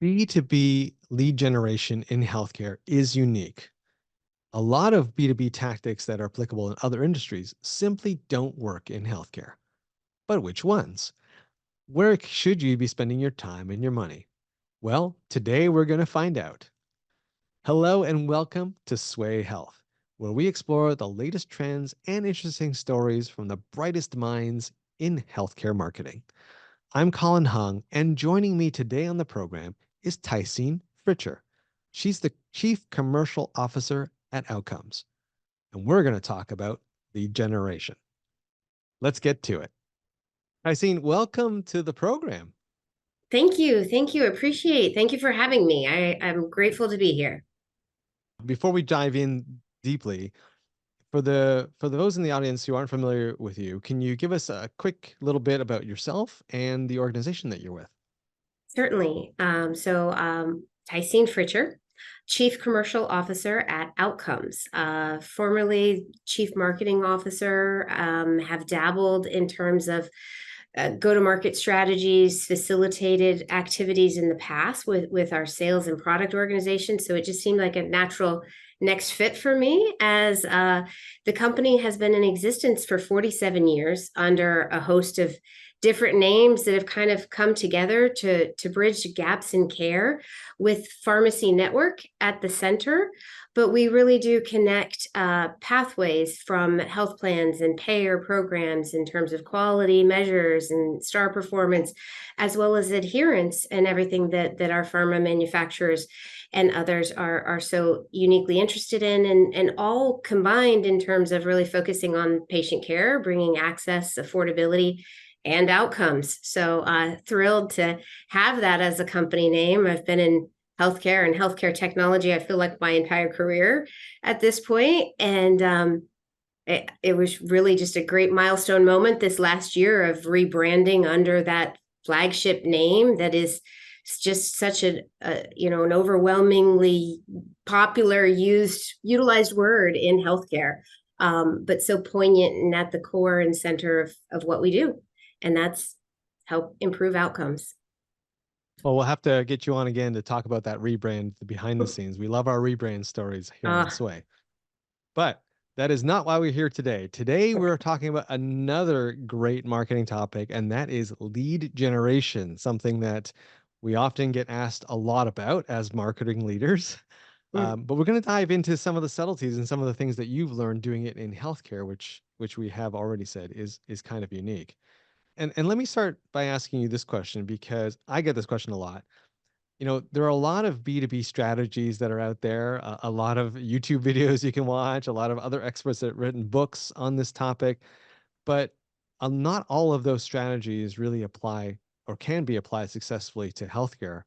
B2B lead generation in healthcare is unique. A lot of B2B tactics that are applicable in other industries simply don't work in healthcare. But which ones? Where should you be spending your time and your money? Well, today we're going to find out. Hello and welcome to Swaay.Health, where we explore the latest trends and interesting stories from the brightest minds in healthcare marketing. I'm Colin Hung, and joining me today on the program is Tycene Fritcher. She's the Chief Commercial Officer at Outcomes, and we're going to talk about lead generation. Let's get to it. Tycene, welcome to the program. Thank you. Thank you. Thank you for having me. I'm grateful to be here. Before we dive in deeply, for those in the audience who aren't familiar with you, can you give us a quick little bit about yourself and the organization that you're with? Certainly. Tycene Fritcher, Chief Commercial Officer at Outcomes, formerly Chief Marketing Officer, have dabbled in terms of go-to-market strategies, facilitated activities in the past with our sales and product organization. So it just seemed like a natural next fit for me, as the company has been in existence for 47 years under a host of different names that have kind of come together to bridge gaps in care, with pharmacy network at the center. But we really do connect pathways from health plans and payer programs in terms of quality measures and star performance, as well as adherence and everything that our pharma manufacturers and others are so uniquely interested in, and all combined in terms of really focusing on patient care, bringing access, affordability, and outcomes. So thrilled to have that as a company name. I've been in healthcare and healthcare technology, I feel like, my entire career at this point. And it was really just a great milestone moment this last year of rebranding under that flagship name that is just such an overwhelmingly popular, utilized word in healthcare, but so poignant and at the core and center of what we do. And that's help improve outcomes. Well, we'll have to get you on again to talk about that rebrand, the behind the scenes. We love our rebrand stories here on Swaay. But that is not why we're here today. Today, we're talking about another great marketing topic, and that is lead generation, something that we often get asked a lot about as marketing leaders. But we're going to dive into some of the subtleties and some of the things that you've learned doing it in healthcare, which we have already said is kind of unique. And let me start by asking you this question, because I get this question a lot. You know, there are a lot of B2B strategies that are out there, a lot of YouTube videos you can watch, a lot of other experts that have written books on this topic, but not all of those strategies really apply or can be applied successfully to healthcare.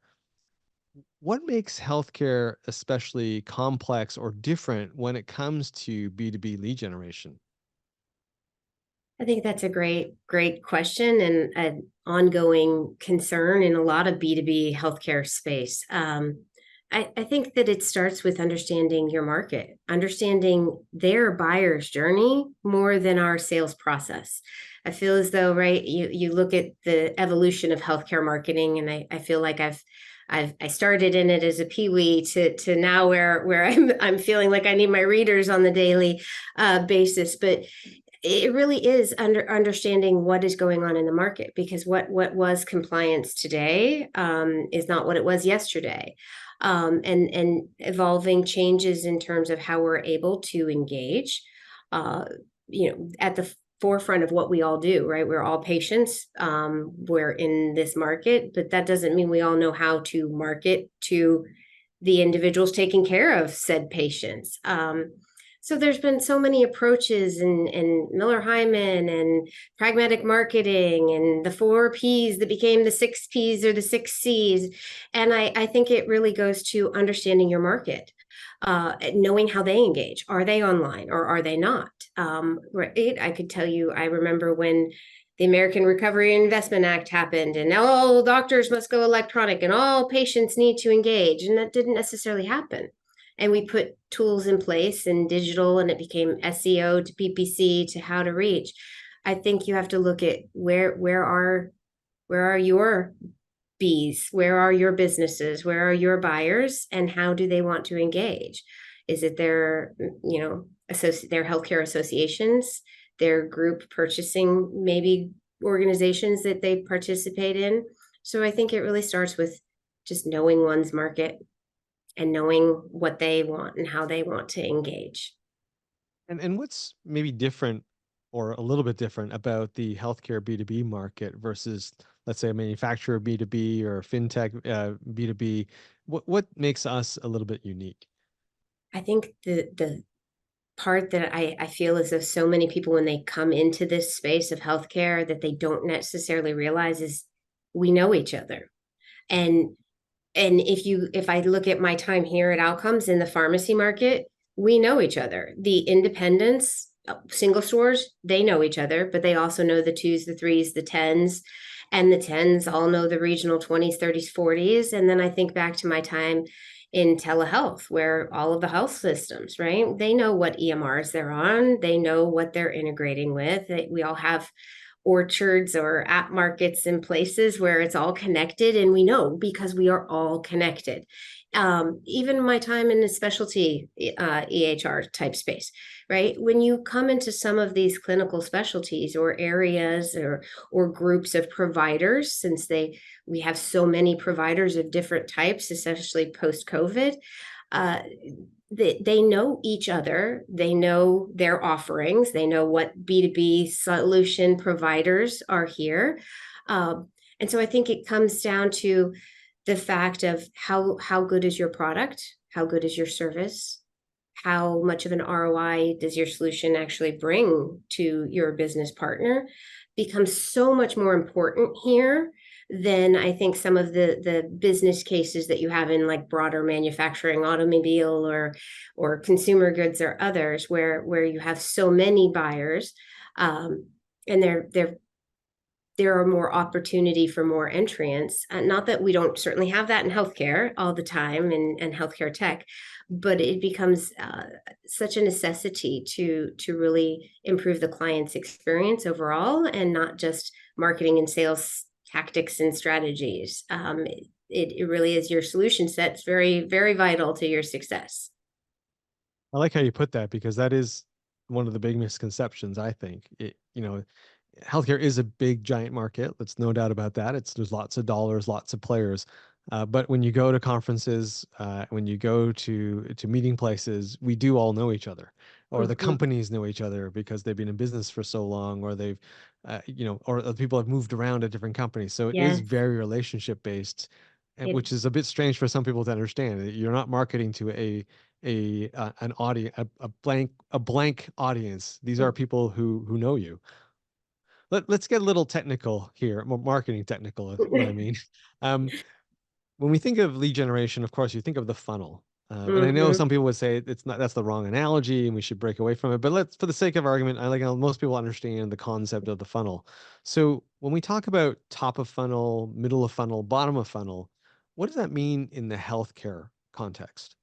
What makes healthcare especially complex or different when it comes to B2B lead generation? I think that's a great question, and an ongoing concern in a lot of B2B healthcare space. I think that it starts with understanding your market, understanding their buyer's journey more than our sales process. I feel as though, right, you look at the evolution of healthcare marketing, and I feel like I started in it as a peewee to now where I'm feeling like I need my readers on the daily basis. But it really is understanding what is going on in the market, because what was compliance today is not what it was yesterday, and evolving changes in terms of how we're able to engage, at the forefront of what we all do, right? We're all patients. We're in this market, but that doesn't mean we all know how to market to the individuals taking care of said patients. So there's been so many approaches, and Miller-Hyman and pragmatic marketing and the 4 Ps that became the 6 Ps or the 6 Cs. And I think it really goes to understanding your market, knowing how they engage. Are they online or are they not? Right? I could tell you, I remember when the American Recovery and Investment Act happened, and now all doctors must go electronic and all patients need to engage. And that didn't necessarily happen. and we put tools in place and digital, and it became SEO to PPC to how to reach. I think you have to look at where are your Bs? Where are your businesses? Where are your buyers? And how do they want to engage? Is it their, their healthcare associations, their group purchasing, maybe organizations that they participate in? So I think it really starts with just knowing one's market and knowing what they want and how they want to engage. And what's maybe different or a little bit different about the healthcare B2B market versus, let's say, a manufacturer B2B or fintech B2B? What makes us a little bit unique? I think the part that I feel as though so many people, when they come into this space of healthcare, that they don't necessarily realize is we know each other. And if I look at my time here at Outcomes in the pharmacy market, we know each other. The independents, single stores, they know each other, but they also know the twos, the threes, the tens, and the tens all know the regional 20s, 30s, 40s. And then I think back to my time in telehealth, where all of the health systems, right? They know what EMRs they're on, they know what they're integrating with. We all have orchards or app markets in places where it's all connected, and we know because we are all connected. Even my time in the specialty EHR type space, right? When you come into some of these clinical specialties or areas or groups of providers, since we have so many providers of different types, especially post COVID, they know each other, they know their offerings, they know what B2B solution providers are here. And so I think it comes down to the fact of how good is your product, how good is your service, how much of an ROI does your solution actually bring to your business partner, becomes so much more important here than I think some of the business cases that you have in like broader manufacturing, automobile or consumer goods or others, where you have so many buyers, and there are more opportunity for more entrants. Not that we don't certainly have that in healthcare all the time and healthcare tech, but it becomes such a necessity to really improve the client's experience overall, and not just marketing and sales tactics and strategies. It really is your solution set's very, very vital to your success. I like how you put that, because that is one of the big misconceptions, I think. Healthcare is a big giant market. There's no doubt about that. There's lots of dollars, lots of players. But when you go to conferences, when you go to meeting places, we do all know each other, or the Mhm. companies know each other because they've been in business for so long, or they've, or the people have moved around at different companies. So it is Yes. very relationship based, It, which is a bit strange for some people to understand. You're not marketing to an audience, a blank audience. These are people who know you. Let's get a little technical here, more marketing technical, is what I mean. Um, when we think of lead generation, of course, you think of the funnel. And I know Mhm. some people would say it's not, that's the wrong analogy and we should break away from it. But let's, for the sake of argument, I like how most people understand the concept of the funnel. So when we talk about top of funnel, middle of funnel, bottom of funnel, what does that mean in the healthcare context?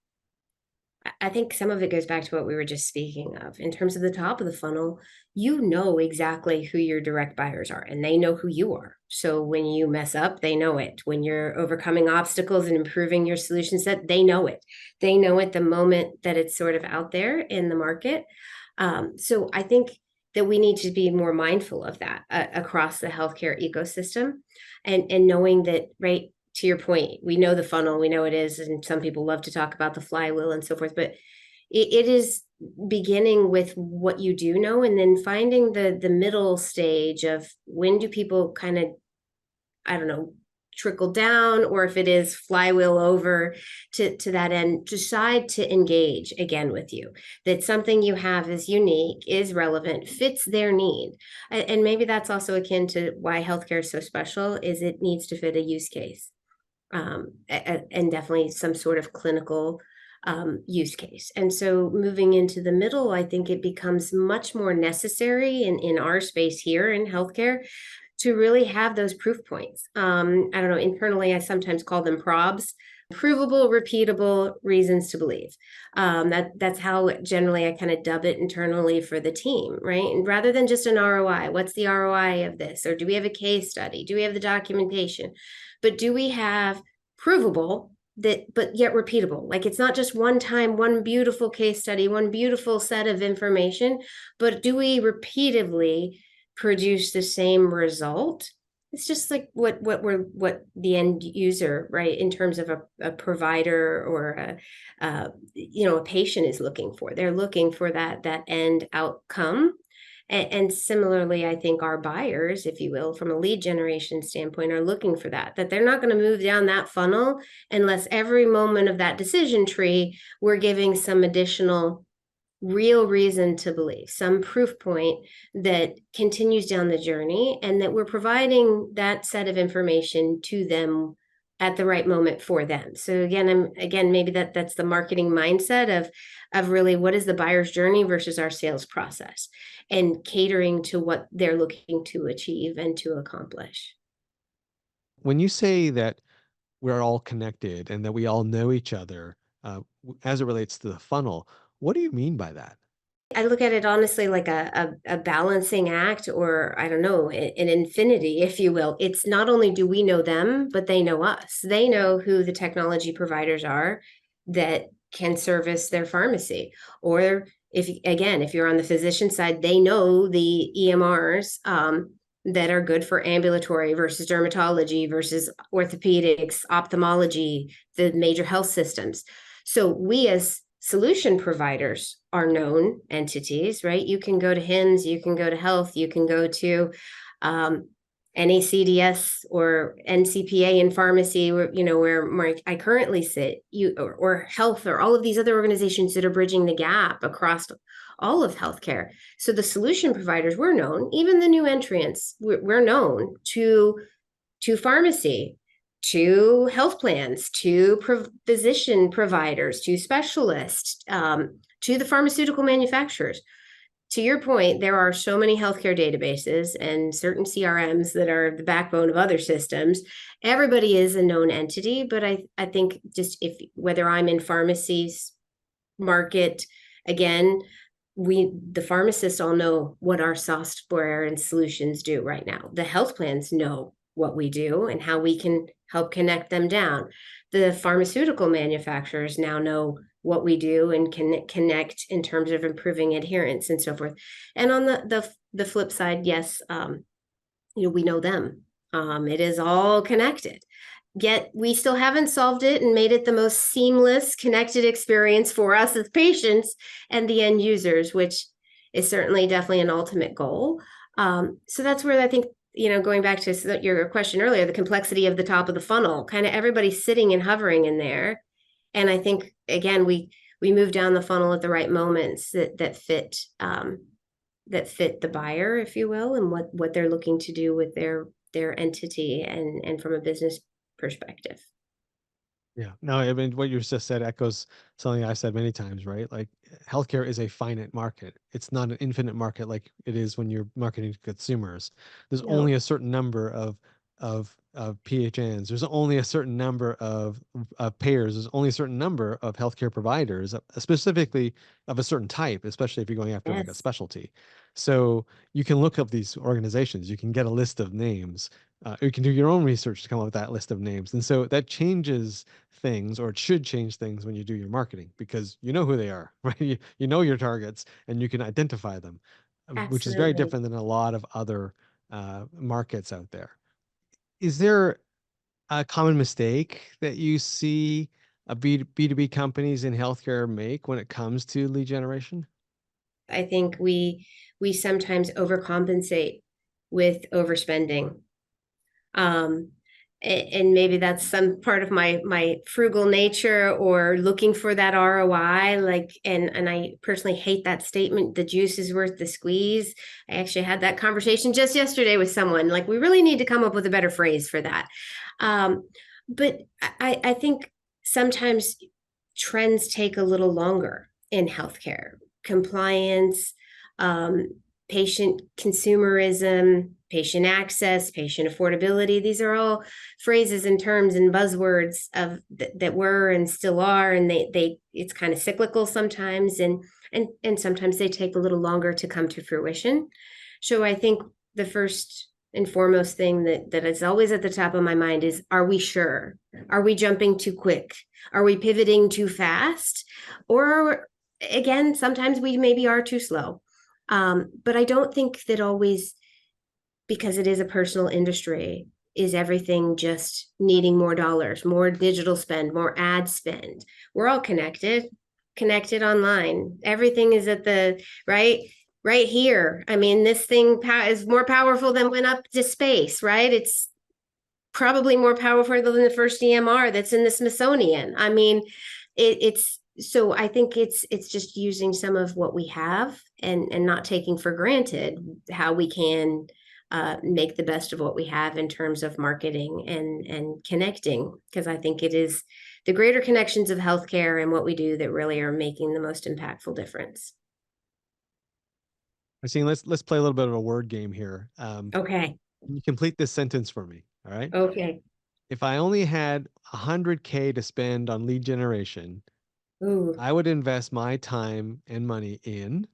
I think some of it goes back to what we were just speaking of. In terms of the top of the funnel, you know exactly who your direct buyers are, and they know who you are. So when you mess up, they know it. When you're overcoming obstacles and improving your solution set, they know it. They know it the moment that it's sort of out there in the market. So I think that we need to be more mindful of that across the healthcare ecosystem, and knowing that, right, to your point, we know the funnel, we know it is, and some people love to talk about the flywheel and so forth, but it is beginning with what you do know, and then finding the middle stage of when do people kind of, I don't know, trickle down, or if it is flywheel over to that end, decide to engage again with you, that something you have is unique, is relevant, fits their need. And maybe that's also akin to why healthcare is so special, is it needs to fit a use case, and definitely some sort of clinical use case. And so moving into the middle, I think it becomes much more necessary in our space here in healthcare to really have those proof points. I don't know, internally, I sometimes call them probs, provable, repeatable reasons to believe. That's how generally I kind of dub it internally for the team, right? And rather than just an ROI, what's the ROI of this? Or do we have a case study? Do we have the documentation? But do we have provable that, but yet repeatable? Like it's not just one time, one beautiful case study, one beautiful set of information, but do we repeatedly produce the same result? It's just like what the end user, right, in terms of a provider or a patient is looking for. They're looking for that end outcome. And similarly, I think our buyers, if you will, from a lead generation standpoint, are looking for that they're not going to move down that funnel unless every moment of that decision tree, we're giving some additional real reason to believe, some proof point that continues down the journey, and that we're providing that set of information to them at the right moment for them. So again, maybe that's the marketing mindset of really what is the buyer's journey versus our sales process, and catering to what they're looking to achieve and to accomplish. When you say that we're all connected and that we all know each other, as it relates to the funnel, what do you mean by that? I look at it honestly like a balancing act, or I don't know, an infinity, if you will. It's not only do we know them, but they know us. They know who the technology providers are that can service their pharmacy. Or if you're on the physician side, they know the EMRs that are good for ambulatory versus dermatology versus orthopedics, ophthalmology, the major health systems. So we as solution providers are known entities, right? You can go to HIMSS, you can go to Health, you can go to NACDS or NCPA in pharmacy, where I currently sit, or Health, or all of these other organizations that are bridging the gap across all of healthcare. So the solution providers, we're known, even the new entrants, we're known to pharmacy, to health plans, to physician providers, to specialists, to the pharmaceutical manufacturers. To your point, there are so many healthcare databases and certain CRMs that are the backbone of other systems. Everybody is a known entity, but I think just whether I'm in pharmacies market, again, the pharmacists all know what our software and solutions do right now. The health plans know what we do and how we can help connect them down. The pharmaceutical manufacturers now know what we do and can connect in terms of improving adherence and so forth. And on the flip side, yes, we know them. It is all connected. Yet we still haven't solved it and made it the most seamless, connected experience for us as patients and the end users, which is certainly definitely an ultimate goal. So that's where I think, going back to your question earlier, the complexity of the top of the funnel, kind of everybody's sitting and hovering in there. And I think, again, we move down the funnel at the right moments that fit the buyer, if you will, and what they're looking to do with their entity and from a business perspective. Yeah, no, I mean, what you just said echoes something I said many times, right? Like healthcare is a finite market. It's not an infinite market like it is when you're marketing to consumers. There's only No, a certain number of PHNs. There's only a certain number of payers. There's only a certain number of healthcare providers, specifically of a certain type, especially if you're going after like a yes, specialty. So you can look up these organizations. You can get a list of names. You can do your own research to come up with that list of names. And so that changes things, or it should change things when you do your marketing, because you know who they are, right? You know your targets and you can identify them, which is very absolutely. different than a lot of other markets out there. Is there a common mistake that you see B2B companies in healthcare make when it comes to lead generation? I think we sometimes overcompensate with overspending. Um, and maybe that's some part of my frugal nature, or looking for that ROI. Like, and I personally hate that statement, the juice is worth the squeeze. I actually had that conversation just yesterday with someone. Like, we really need to come up with a better phrase for that. But I think sometimes trends take a little longer in healthcare. Compliance, patient consumerism, patient access, patient affordability. These are all phrases and terms and buzzwords of that were and still are, and they it's kind of cyclical sometimes, and sometimes they take a little longer to come to fruition. So I think the first and foremost thing that is always at the top of my mind is, are we sure? Are we jumping too quick? Are we pivoting too fast? Or again, sometimes we maybe are too slow. But I don't think that always, because it is a personal industry, is everything just needing more dollars, more digital spend, more ad spend. We're all connected online. Everything is at the right here. I mean, this thing is more powerful than went up to space, right? It's probably more powerful than the first EMR that's in the Smithsonian. I mean, it's so I think it's just using some of what we have and not taking for granted how we can make the best of what we have in terms of marketing and connecting, because I think it is the greater connections of healthcare and what we do that really are making the most impactful difference. I see. Let's play a little bit of a word game here. Okay. Can you complete this sentence for me? All right. Okay. If I only had 100K to spend on lead generation, Ooh, I would invest my time and money in.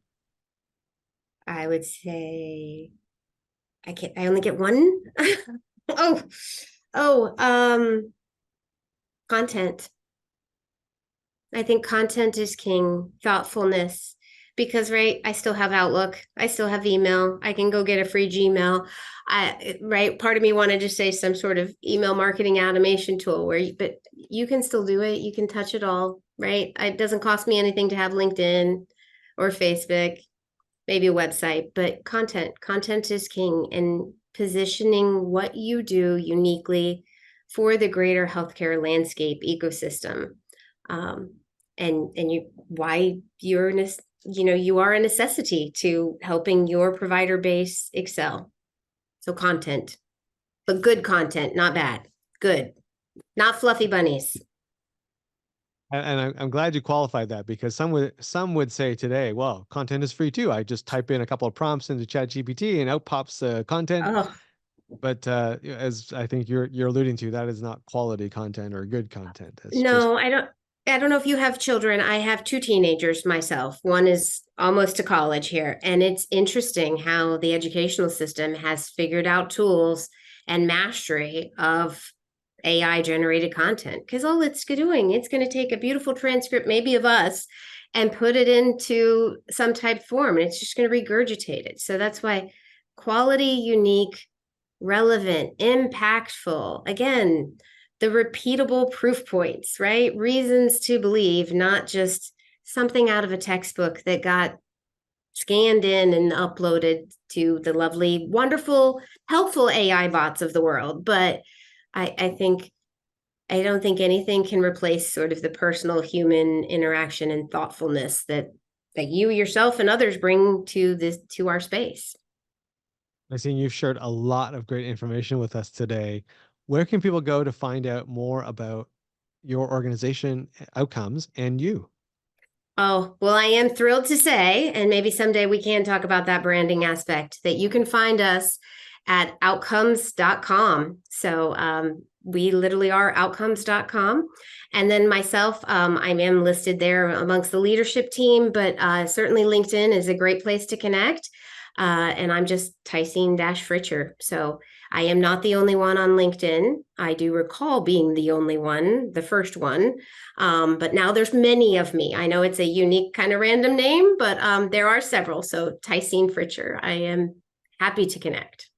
I would say I only get one. oh, oh, content. I think content is king, thoughtfulness, because right, I still have Outlook, I still have email, I can go get a free Gmail. Right, part of me wanted to say some sort of email marketing automation tool but you can still do it, you can touch it all, right? It doesn't cost me anything to have LinkedIn or Facebook, maybe a website, but content is king, and positioning what you do uniquely for the greater healthcare landscape ecosystem. um, and you are a necessity to helping your provider base excel. So content, but good content, not bad, good, not fluffy bunnies. And I'm glad you qualified that, because some would say today, well, content is free too. I just type in a couple of prompts into ChatGPT and out pops content. Oh, But as I think you're alluding to, that is not quality content or good content. It's just no, I don't know if you have children. I have two teenagers myself. One is almost to college here, and it's interesting how the educational system has figured out tools and mastery of AI generated content. Because all it's doing, it's going to take a beautiful transcript, maybe of us, and put it into some type form, and it's just going to regurgitate it. So that's why quality, unique, relevant, impactful. Again, the repeatable proof points, right? Reasons to believe, not just something out of a textbook that got scanned in and uploaded to the lovely, wonderful, helpful AI bots of the world. But I don't think anything can replace sort of the personal human interaction and thoughtfulness that you yourself and others bring to our space. I see you've shared a lot of great information with us today. Where can people go to find out more about your organization outcomes and you? Oh, well, I am thrilled to say, and maybe someday we can talk about that branding aspect, that you can find us at outcomes.com. So we literally are outcomes.com. And then myself, I am listed there amongst the leadership team, but certainly LinkedIn is a great place to connect. And I'm just Tycene-Fritcher. So I am not the only one on LinkedIn. I do recall being the only one, the first one. But now there's many of me. I know it's a unique kind of random name, but there are several. So Tycene Fritcher, I am happy to connect.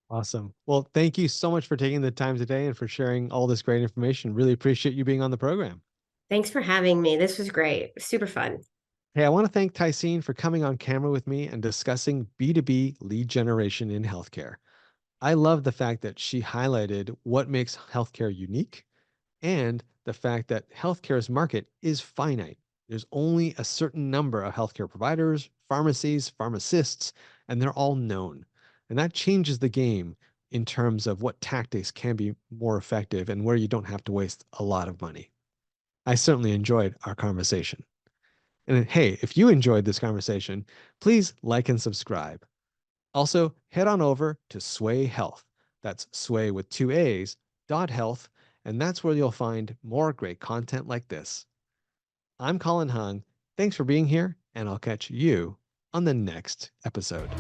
Awesome. Well, thank you so much for taking the time today and for sharing all this great information. Really appreciate you being on the program. Thanks for having me. This was great. Super fun. Hey, I want to thank Tycene for coming on camera with me and discussing B2B lead generation in healthcare. I love the fact that she highlighted what makes healthcare unique and the fact that healthcare's market is finite. There's only a certain number of healthcare providers, pharmacies, pharmacists, and they're all known. And that changes the game in terms of what tactics can be more effective and where you don't have to waste a lot of money. I certainly enjoyed our conversation. And hey, if you enjoyed this conversation, please like and subscribe. Also, head on over to Swaay.Health. That's Sway with two A's, .health, and that's where you'll find more great content like this. I'm Colin Hung. Thanks for being here, and I'll catch you on the next episode.